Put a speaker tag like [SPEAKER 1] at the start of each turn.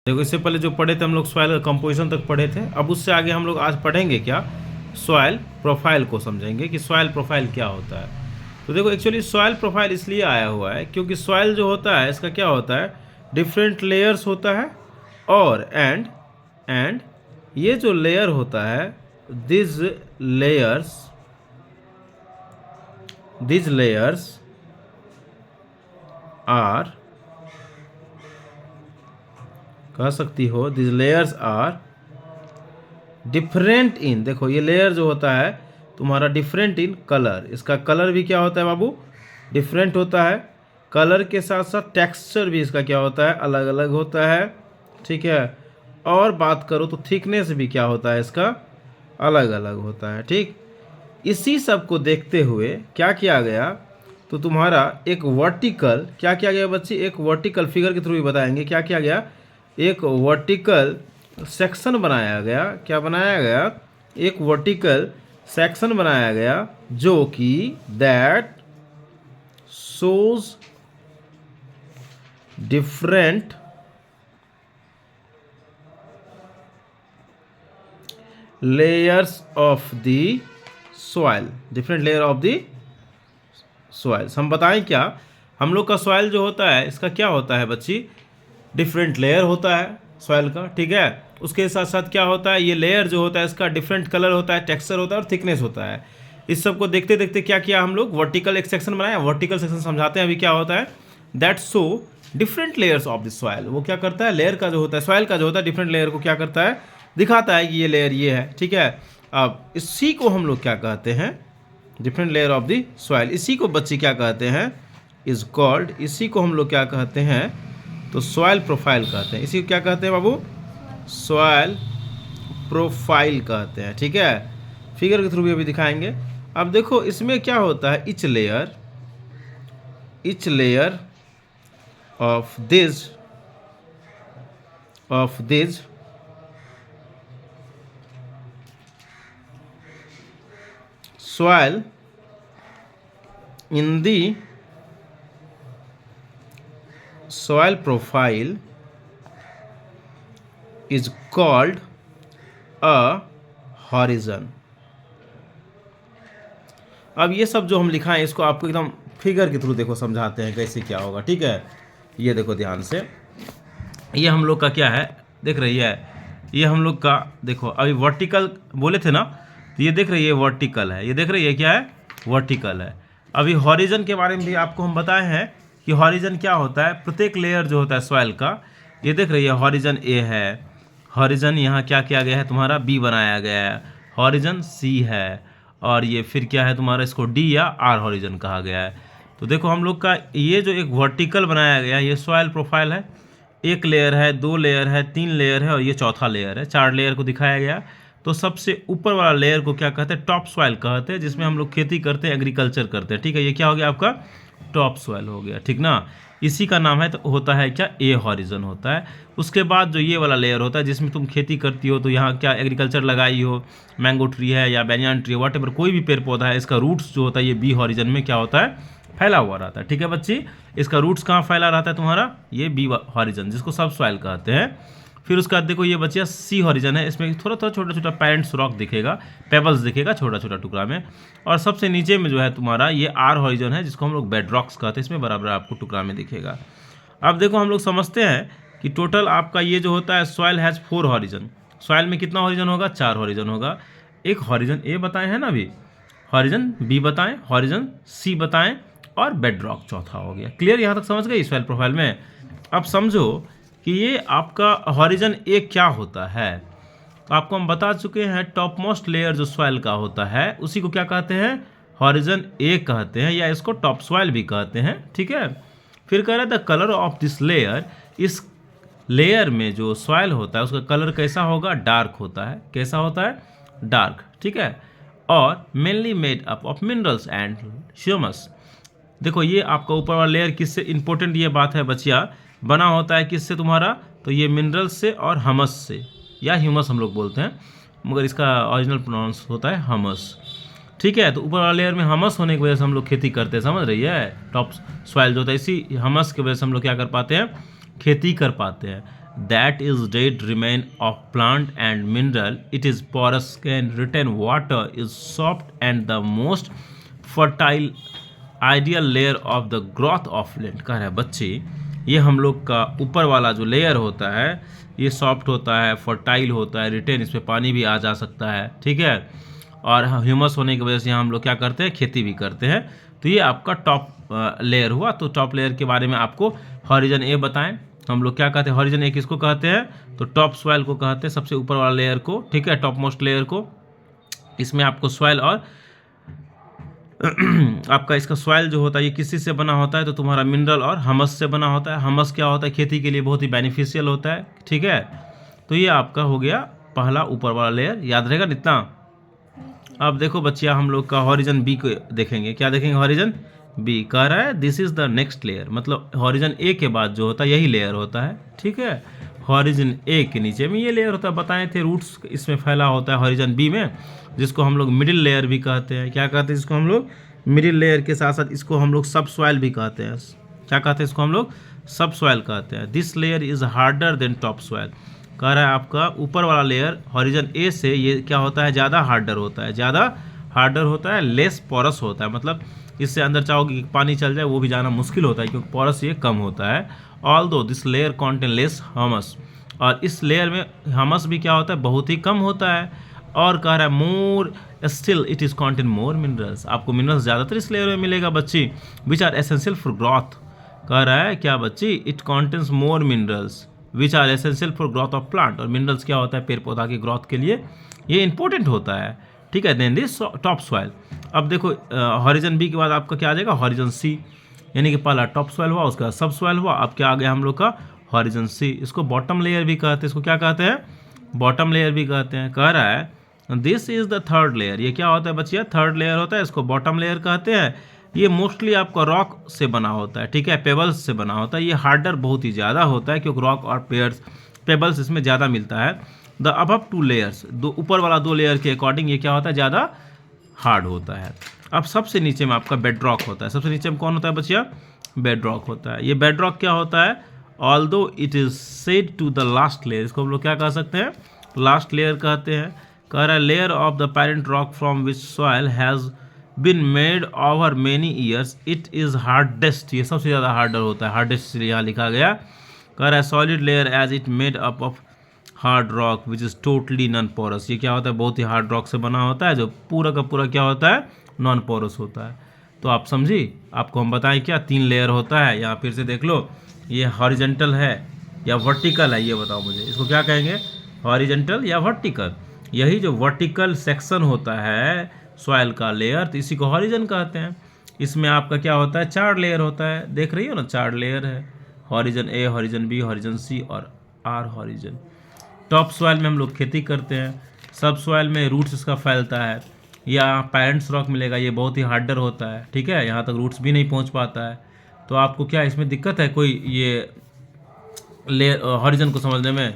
[SPEAKER 1] देखो इससे पहले जो पढ़े थे हम लोग सॉइल कंपोजिशन तक पढ़े थे। अब उससे आगे हम लोग आज पढ़ेंगे क्या, सॉइल प्रोफाइल को समझेंगे कि सॉइल प्रोफाइल क्या होता है। तो देखो एक्चुअली सॉइल प्रोफाइल इसलिए आया हुआ है क्योंकि सॉइल जो होता है इसका क्या होता है, डिफरेंट लेयर्स होता है। और एंड ये जो लेयर होता है, दिस लेयर्स आर, कह सकती हो this layers are different in, देखो ये लेयर जो होता है तुम्हारा डिफरेंट इन कलर, इसका कलर भी क्या होता है बाबू, डिफरेंट होता है। कलर के साथ साथ टेक्सचर भी इसका क्या होता है, अलग अलग होता है, ठीक है। और बात करो तो थिकनेस भी क्या होता है इसका, अलग अलग होता है, ठीक। इसी सब को देखते हुए क्या किया गया, तो तुम्हारा एक वर्टिकल, क्या किया गया बच्चे, एक वर्टिकल फिगर के थ्रू भी बताएंगे क्या किया गया, एक वर्टिकल सेक्शन बनाया गया। क्या बनाया गया, एक वर्टिकल सेक्शन बनाया गया जो कि that shows different layers of the soil, different layer of the soil. हम बताएं क्या, हम लोग का सॉइल जो होता है इसका क्या होता है बच्ची, डिफरेंट लेयर होता है सॉइल का, ठीक है। उसके साथ साथ क्या होता है, ये लेयर जो होता है इसका डिफरेंट कलर होता है, टेक्सचर होता है और थिकनेस होता है। इस सब को देखते देखते क्या किया हम लोग, वर्टिकल एक सेक्शन बनाया। वर्टिकल सेक्शन समझाते हैं अभी क्या होता है, that show different layers of the soil. वो क्या करता है, लेयर का जो होता है, सॉइल का जो होता है डिफरेंट लेयर को क्या करता है, दिखाता है कि ये लेयर ये है, ठीक है। अब इसी को हम लोग क्या कहते हैं, different layer of the soil, इसी को बच्चे क्या कहते हैं, इज कॉल्ड, इसी को हम लोग क्या कहते हैं, तो सॉइल प्रोफाइल कहते हैं। इसी को क्या कहते हैं बाबू, सॉइल प्रोफाइल कहते हैं, ठीक है। फिगर के थ्रू भी अभी दिखाएंगे। अब देखो इसमें क्या होता है, each layer of this soil in the soil profile is called a horizon। अब ये सब जो हम लिखाएं इसको आपको एकदम फिगर के थ्रू देखो समझाते हैं कैसे क्या होगा, ठीक है। ये देखो ध्यान से, ये हम लोग का क्या है, देख रही है, ये हम लोग का देखो अभी वर्टिकल बोले थे ना, तो ये देख रही है वर्टिकल है, ये देख रही है क्या है, वर्टिकल है। अभी हॉरिजन के बारे में भी आपको हम बताए हैं कि हॉरिजन क्या होता है, प्रत्येक लेयर जो होता है सॉइल का, ये देख रही है हॉरिजन ए है, हॉरिजन यहाँ क्या किया गया है तुम्हारा बी बनाया गया है, हॉरिजन सी है, और ये फिर क्या है तुम्हारा, इसको डी या आर हॉरिजन कहा गया है। तो देखो हम लोग का ये जो एक वर्टिकल बनाया गया है ये सॉइल प्रोफाइल है। एक लेयर है, दो लेयर है, तीन लेयर है और ये चौथा लेयर है, चार लेयर को दिखाया गया। तो सबसे ऊपर वाला लेयर को क्या कहते हैं, टॉप सॉइल कहते हैं, जिसमें हम लोग खेती करते हैं, एग्रीकल्चर करते हैं, ठीक है। ये क्या हो गया आपका, टॉप सॉइल हो गया, ठीक ना। इसी का नाम है, तो होता है क्या, ए हॉरिजन होता है। उसके बाद जो ये वाला लेयर होता है जिसमें तुम खेती करती हो, तो यहाँ क्या एग्रीकल्चर लगाई हो, मैंगो ट्री है या बैनियान ट्री है, वॉट एवर कोई भी पेड़ पौधा है, इसका रूट्स जो होता है ये बी हॉरिजन में क्या होता है, फैला हुआ रहता है, ठीक है बच्ची। इसका रूट्स कहाँ फैला रहता है तुम्हारा, ये बी हॉरिजन, जिसको सब सॉइल कहते हैं। फिर उसके बाद देखो ये बच्चा सी हॉरिजन है, इसमें थोड़ा थोड़ा छोटा छोटा पैरेंट्स रॉक दिखेगा, पेबल्स दिखेगा छोटा छोटा टुकड़ा में। और सबसे नीचे में जो है तुम्हारा ये आर हॉरिजन है, जिसको हम लोग बेड रॉक्स कहते हैं, इसमें बराबर आपको टुकड़ा में दिखेगा। अब देखो हम लोग समझते हैं कि टोटल आपका ये जो होता है सॉइल हैज़ 4 हॉरिजन। सॉइल में कितना हॉरिजन होगा, 4 हॉरिजन होगा। एक हॉरिजन ए बताए हैं ना अभी, हॉरिजन बी बताएं, हॉरिजन सी बताएं और बेड रॉक चौथा हो गया। क्लियर, यहाँ तक समझ गए सॉइल प्रोफाइल में। अब समझो कि ये आपका हॉरिजन ए क्या होता है, तो आपको हम बता चुके हैं टॉप मोस्ट लेयर जो सॉइल का होता है उसी को क्या कहते हैं, हॉरिजन ए कहते हैं, या इसको टॉप सॉइल भी कहते हैं, ठीक है। फिर कह रहा है the colour of this layer, इस लेयर में जो सॉइल होता है उसका कलर कैसा होगा, डार्क होता है। कैसा होता है, डार्क, ठीक है। और mainly made up of minerals and humus. देखो ये आपका ऊपर वाला लेयर किससे, इंपॉर्टेंट ये बात है बच्चिया, बना होता है किससे तुम्हारा, तो ये मिनरल्स से और हमस से, या ह्यूमस हम लोग बोलते हैं, मगर इसका ओरिजिनल प्रोनाउंस होता है हमस, ठीक है। तो ऊपर वाला लेयर में हमस होने की वजह से हम लोग खेती करते हैं, समझ रही है। टॉप सॉइल जो होता है इसी हमस की वजह से हम लोग क्या कर पाते हैं, खेती कर पाते हैं। that is dead remain of plant and mineral. It is porous, can retain water, is soft and the most fertile ideal layer of the growth of land। कह रहा है बच्चे ये हम लोग का ऊपर वाला जो लेयर होता है ये सॉफ्ट होता है, फर्टाइल होता है, रिटेन, इसमें पानी भी आ जा सकता है, ठीक है, और ह्यूमस होने की वजह से हम लोग क्या करते हैं, खेती भी करते हैं। तो ये आपका टॉप लेयर हुआ। तो टॉप लेयर के बारे में आपको हॉरिजन ए बताएं। हम लोग क्या कहते हैं, हॉरिजन ए किसको कहते हैं, तो टॉप सॉइल को कहते हैं, सबसे ऊपर वाला लेयर को, ठीक है, टॉप मोस्ट लेयर को। इसमें आपको सॉइल और आपका इसका सॉइल जो होता है ये किसी से बना होता है, तो तुम्हारा मिनरल और हमस से बना होता है। हमस क्या होता है, खेती के लिए बहुत ही बेनिफिशियल होता है, ठीक है। तो ये आपका हो गया पहला ऊपर वाला लेयर, याद रहेगा इतना। अब देखो बच्चिया हम लोग का हॉरिजन बी को देखेंगे। क्या देखेंगे, हॉरिजन बी कह रहा है this is the next layer, मतलब हॉरिजन ए के बाद जो होता है यही लेयर होता है, ठीक है। हॉरिजन ए के नीचे में ये लेयर होता है, बताए थे रूट्स इसमें फैला होता है हॉरिजन बी में, जिसको हम लोग मिडिल लेयर भी कहते हैं। क्या कहते हैं इसको हम लोग, मिडिल लेयर के साथ साथ इसको हम लोग सब सॉइल भी कहते हैं। क्या कहते हैं इसको हम लोग, सब सॉइल कहते हैं। This layer is harder than top soil. कह रहा है आपका ऊपर वाला लेयर हॉरिजन ए से ये क्या होता है, ज़्यादा हार्डर होता है, ज़्यादा हार्डर होता है, लेस पोरस होता है, मतलब इससे अंदर चाहोगे कि पानी चल जाए वो भी जाना मुश्किल होता है, क्योंकि पोरस ये कम होता है। Although this layer contain less humus, और इस लेयर में हमस भी क्या होता है, बहुत ही कम होता है। और कह रहा है more still it is contain more minerals, आपको मिनरल्स ज़्यादातर इस लेयर में मिलेगा बच्ची, which are essential for growth. कह रहा है क्या बच्ची, it contains more minerals which are essential for growth of plant. और मिनरल्स क्या होता है, पेड़ पौधा की ग्रोथ के लिए ये इंपॉर्टेंट होता है, ठीक है। Then this top soil. अब देखो हॉरिजन बी के बाद आपका क्या आ जाएगा, हॉरिजन सी, यानी कि पहला टॉप सॉइल हुआ, उसका सब सॉइल हुआ, अब क्या आ गया हम लोग का हॉरिजन सी। इसको बॉटम लेयर भी कहते हैं, इसको क्या कहते हैं, बॉटम लेयर भी कहते हैं। कह रहा है this is the third layer, ये क्या होता है बच्चिया, थर्ड लेयर होता है, इसको बॉटम लेयर कहते हैं। ये मोस्टली आपका रॉक से बना होता है, ठीक है, पेबल्स से बना होता है। ये हार्डर बहुत ही ज़्यादा होता है, क्योंकि रॉक और पेबल्स इसमें ज़्यादा मिलता है। द अबव टू लेयर्स, दो ऊपर वाला दो लेयर के अकॉर्डिंग ये क्या होता है, ज़्यादा हार्ड होता है। अब सबसे नीचे में आपका बेड रॉक होता है। सबसे नीचे में कौन होता है बच्चिया, बेड रॉक होता है। ये बेड रॉक क्या होता है, although it is said to the last layer, इसको हम लोग क्या कह सकते हैं, लास्ट लेयर कहते हैं। कह रहा है layer of the parent rock from which soil has been made over many years, it is hardest, ये सबसे ज़्यादा हार्डर होता है, हार्डेस्ट यहाँ लिखा गया। कह रहा है solid layer as it made up of hard rock which is totally non porous, ये क्या होता है, बहुत ही हार्ड रॉक से बना होता है, जो पूरा का पूरा क्या होता है, नॉन पोरस होता है। तो आप समझी, आपको हम बताएं क्या, 3 लेयर होता है। यहाँ फिर से देख लो, ये हॉरिजेंटल है या वर्टिकल है, ये बताओ मुझे, इसको क्या कहेंगे, हॉरिजेंटल या वर्टिकल। यही जो वर्टिकल सेक्शन होता है सॉइल का लेयर, तो इसी को हॉरिजन कहते हैं। इसमें आपका क्या होता है, 4 लेयर होता है, देख रही हो ना, 4 लेयर है, हॉरिजन ए, हॉरिजन बी, हॉरिजन सी और आर हॉरिजन। टॉप सॉइल में हम लोग खेती करते हैं, सब सॉइल में रूट्स इसका फैलता है, या पेरेंट्स रॉक मिलेगा, ये बहुत ही हार्डर होता है, ठीक है, यहाँ तक रूट्स भी नहीं पहुँच पाता है। तो आपको क्या इसमें दिक्कत है कोई, ये लेयर हॉरिजन को समझने में?